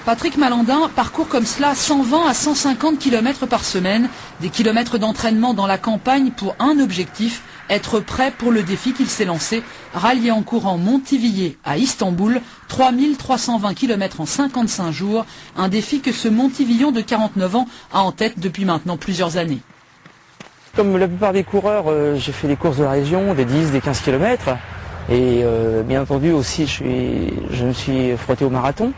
Patrick Malandin parcourt comme cela 120 à 150 km par semaine, des kilomètres d'entraînement dans la campagne pour un objectif, être prêt pour le défi qu'il s'est lancé, rallier en courant Montivilliers à Istanbul, 3320 km en 55 jours, un défi que ce Montivillon de 49 ans a en tête depuis maintenant plusieurs années. Comme la plupart des coureurs, j'ai fait des courses de la région, des 10, des 15 km, et bien entendu aussi je me suis frotté au marathon.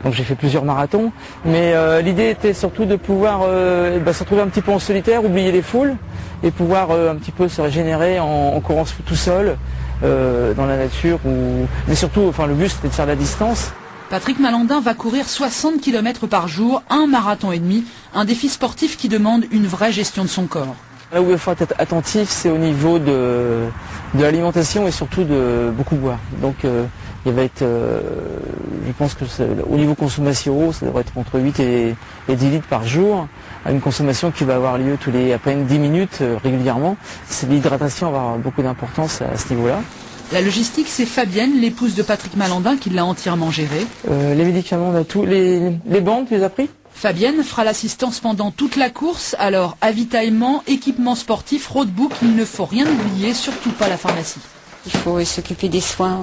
Donc j'ai fait plusieurs marathons, mais l'idée était surtout de pouvoir se retrouver un petit peu en solitaire, oublier les foules et pouvoir un petit peu se régénérer en courant tout seul dans la nature. Mais surtout, le but c'était de faire la distance. Patrick Malandin va courir 60 km par jour, un marathon et demi, un défi sportif qui demande une vraie gestion de son corps. Là où il faut être attentif, c'est au niveau de l'alimentation et surtout de beaucoup boire. Donc il va être, je pense que au niveau consommation, ça devrait être entre 8 et 10 litres par jour, à une consommation qui va avoir lieu tous les à peine 10 minutes régulièrement. L'hydratation va avoir beaucoup d'importance à ce niveau-là. La logistique, c'est Fabienne, l'épouse de Patrick Malandin, qui l'a entièrement géré. Les médicaments, on a tout. Les bandes, tu les as pris ? Fabienne fera l'assistance pendant toute la course, alors avitaillement, équipement sportif, roadbook, il ne faut rien oublier, surtout pas la pharmacie. Il faut s'occuper des soins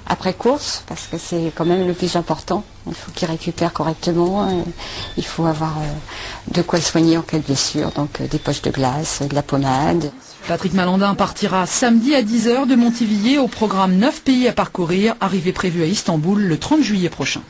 après course, parce que c'est quand même le plus important. Il faut qu'il récupère correctement, il faut avoir de quoi le soigner en cas de blessure, donc des poches de glace, de la pommade. Patrick Malandin partira samedi à 10 h de Montivilliers, au programme 9 pays à parcourir, arrivée prévue à Istanbul le 30 juillet prochain.